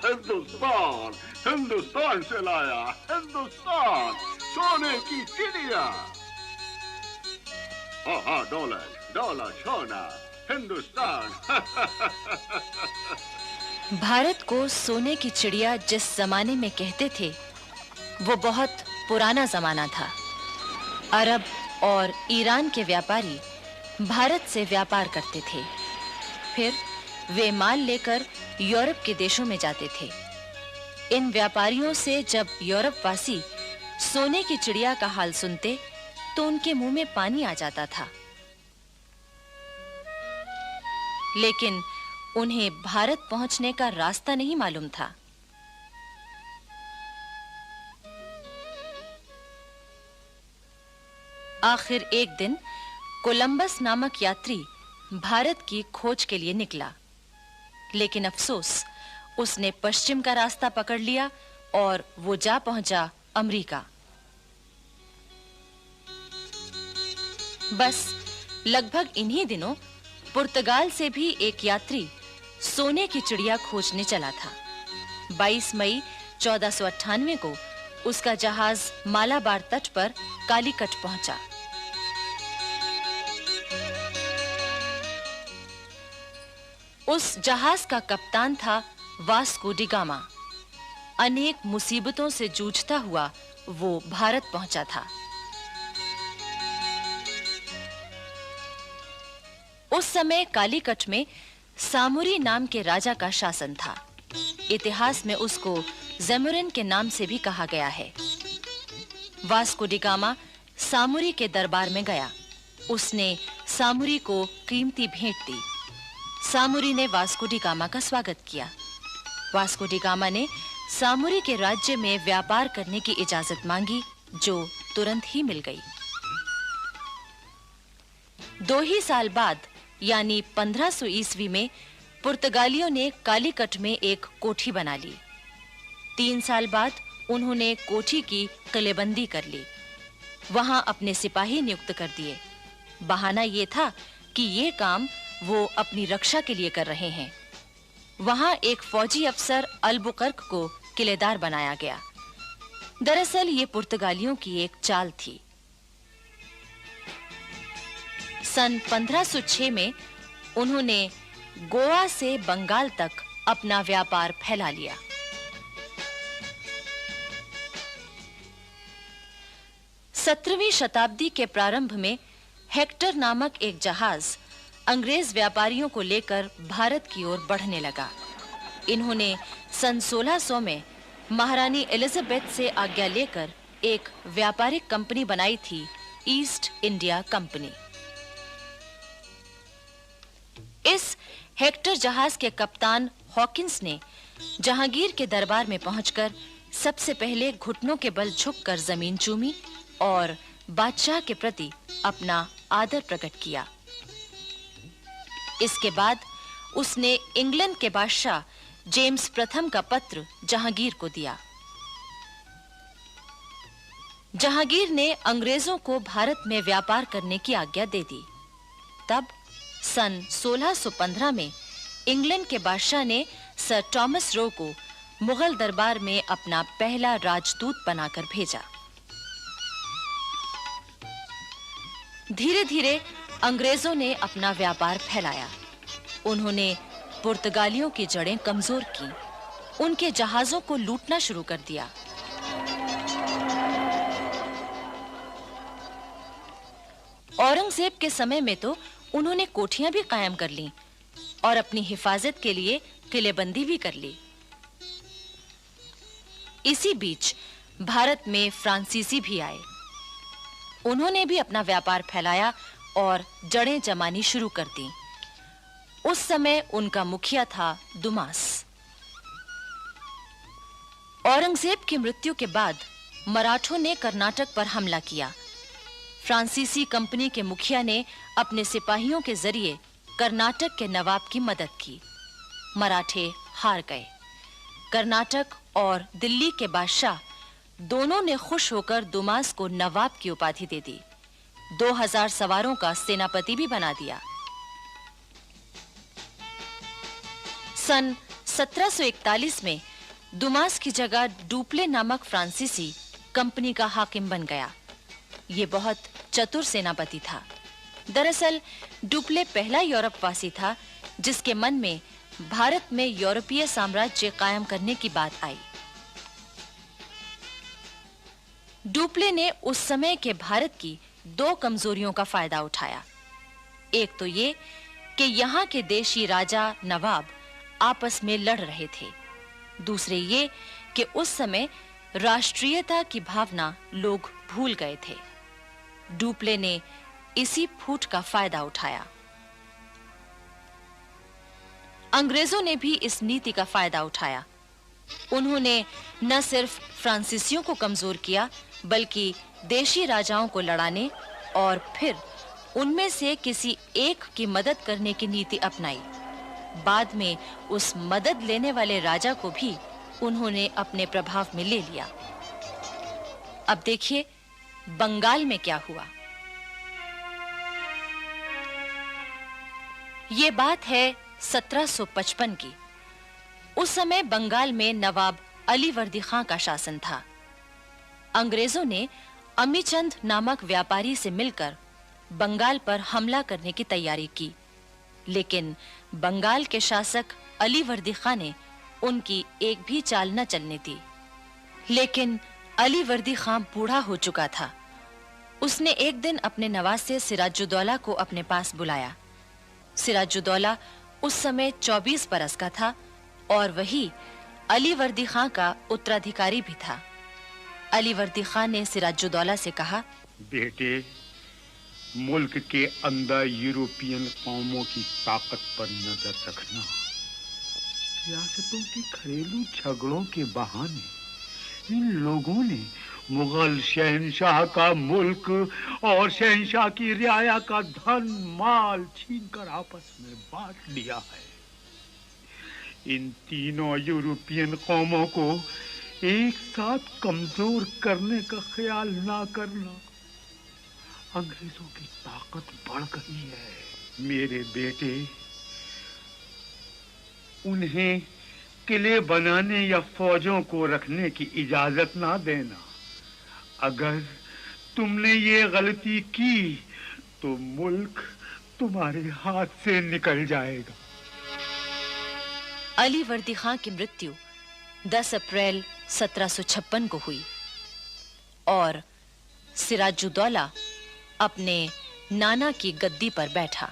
हिंदुस्तान, हिंदुस्तान से लाया, हिंदुस्तान, सोने की चिड़िया। हाँ, डॉलर, डॉलर, सोना, हिंदुस्तान। भारत को सोने की चिड़िया जिस जमाने में कहते थे, वो बहुत पुराना जमाना था। अरब और ईरान के व्यापारी भारत से व्यापार करते थे। फिर वे माल लेकर यूरोप के देशों में जाते थे। इन व्यापारियों से जब यूरोप वासी सोने की चिड़िया का हाल सुनते, तो उनके मुंह में पानी आ जाता था। लेकिन उन्हें भारत पहुंचने का रास्ता नहीं मालूम था। आखिर एक दिन कोलंबस नामक यात्री भारत की खोज के लिए निकला, लेकिन अफसोस, उसने पश्चिम का रास्ता पकड़ लिया और वो जा पहुंचा अमेरिका। बस लगभग इन्हीं दिनों पुर्तगाल से भी एक यात्री सोने की चिड़िया खोजने चला था। 22 मई 1498 को उसका जहाज मालाबार तट पर कालीकट पहुंचा। उस जहाज का कप्तान था वास्को डी गामा। अनेक मुसीबतों से जूझता हुआ वो भारत पहुंचा था। उस समय कालीकट में सामुरी नाम के राजा का शासन था। इतिहास में उसको ज़ेमुरिन के नाम से भी कहा गया है। वास्को डी गामा सामुरी के दरबार में गया। उसने सामुरी को कीमती भेंट दी। सामुरी ने वास्को डी गामा का स्वागत किया। वास्को डी गामा ने सामुरी के राज्य में व्यापार करने की इजाजत मांगी, जो तुरंत ही मिल गई। 2 ही साल बाद यानी 1500 ईस्वी में पुर्तगालियों ने कालीकट में एक कोठी बना ली। 3 साल बाद उन्होंने कोठी की किलेबंदी कर ली। वहां अपने सिपाही नियुक्त कर दिए। बहाना ये था कि ये काम वो अपनी रक्षा के लिए कर रहे हैं। वहां एक फौजी अफसर अल्बुकर्क को किलेदार बनाया गया। दरअसल ये पुर्तगालियों की एक चाल थी। सन 1506 में उन्होंने गोवा से बंगाल तक अपना व्यापार फैला लिया। सत्रहवीं शताब्दी के प्रारंभ में हेक्टर नामक एक जहाज अंग्रेज व्यापारियों को लेकर भारत की ओर बढ़ने लगा। इन्होंने सन 1600 में महारानी एलिजाबेथ से आज्ञा लेकर एक व्यापारिक कंपनी बनाई थी, ईस्ट इंडिया कंपनी। इस हेक्टर जहाज के कप्तान हॉकिंस ने जहांगीर के दरबार में पहुंचकर सबसे पहले घुटनों के बल झुककर जमीन चूमी और बादशाह के प्रति अपना आदर प्रकट किया। इसके बाद उसने इंग्लैंड के बादशाह जेम्स प्रथम का पत्र जहांगीर को दिया। जहांगीर ने अंग्रेजों को भारत में व्यापार करने की आज्ञा दे दी। तब सन 1615 में इंग्लैंड के बादशाह ने सर थॉमस रो को मुगल दरबार में अपना पहला राजदूत बनाकर भेजा। धीरे-धीरे अंग्रेजों ने अपना व्यापार फैलाया। उन्होंने पुर्तगालियों की जड़ें कमजोर की, उनके जहाजों को लूटना शुरू कर दिया। औरंगजेब के समय में तो उन्होंने कोठियां भी कायम कर लीं और अपनी हिफाजत के लिए किलेबंदी भी कर ली। इसी बीच भारत में फ्रांसीसी भी आए। उन्होंने भी अपना व्यापार फैलाया और जड़ें जमानी शुरू कर दी। उस समय उनका मुखिया था दुमास। औरंगजेब की मृत्यु के बाद मराठों ने कर्नाटक पर हमला किया। फ्रांसीसी कंपनी के मुखिया ने अपने सिपाहियों के जरिए कर्नाटक के नवाब की मदद की। मराठे हार गए। कर्नाटक और दिल्ली के बादशाह दोनों ने खुश होकर दुमास को नवाब की उपाधि दे दी। 2000 सवारों का सेनापति भी बना दिया। सन 1741 में दुमास की जगह डुप्ले नामक फ्रांसीसी कंपनी का हाकिम बन गया। ये बहुत चतुर सेनापति था। दरअसल डुप्ले पहला यूरोपवासी था जिसके मन में भारत में यूरोपीय साम्राज्य कायम करने की बात आई। डुप्ले ने उस समय के भारत की दो कमजोरियों का फायदा उठाया। एक तो ये कि यहाँ के देशी राजा नवाब आपस में लड़ रहे थे। दूसरे ये कि उस समय राष्ट्रीयता की भावना लोग भूल गए थे। डुप्ले ने इसी फूट का फायदा उठाया। अंग्रेजों ने भी इस नीति का फायदा उठाया। उन्होंने न सिर्फ फ्रांसीसियों को कमजोर किया बल्कि देशी राजाओं को लड़ाने और फिर उनमें से किसी एक की मदद करने की नीति अपनाई। बाद में उस मदद लेने वाले राजा को भी उन्होंने अपने प्रभाव में ले लिया। अब देखिए बंगाल में क्या हुआ। ये बात है 1755 की। उस समय बंगाल में नवाब अलीवर्दी खां का शासन था। अंग्रेजों ने अमीचंद नामक व्यापारी से मिलकर बंगाल पर हमला करने की तैयारी की, लेकिन बंगाल के शासक अलीवर्दी खां ने उनकी एक भी चाल न चलने दी। लेकिन अलीवर्दी खां बूढ़ा हो चुका था। उसने एक दिन अपने नवासे सिराजुद्दौला को अपने पास बुलाया। सिराजुद्दौला उस समय 24 बरस का था और वही अलीवर्दी खां का उत्तराधिकारी भी था। अलीवर्दी खां ने सिराजुद्दौला से कहा, बेटे, मुल्क के अंदर यूरोपियन कौमों की ताकत पर नजर रखना। रियासतों की घरेलू झगड़ों के बहाने इन लोगों ने मुगल शहंशाह का मुल्क और शहंशाह की रियाया का धन माल छीनकर आपस में बांट लिया है। इन तीनों यूरोपियन कौमों को एक साथ कमजोर करने का ख्याल ना करना। अंग्रेजों की ताकत बढ़ गई है। मेरे बेटे, उन्हें किले बनाने या फौजों को रखने की इजाजत ना देना। अगर तुमने ये गलती की तो मुल्क तुम्हारे हाथ से निकल जाएगा। अलीवर्दी खां की मृत्यु 10 अप्रैल 1756 को हुई और सिराजुद्दौला अपने नाना की गद्दी पर बैठा।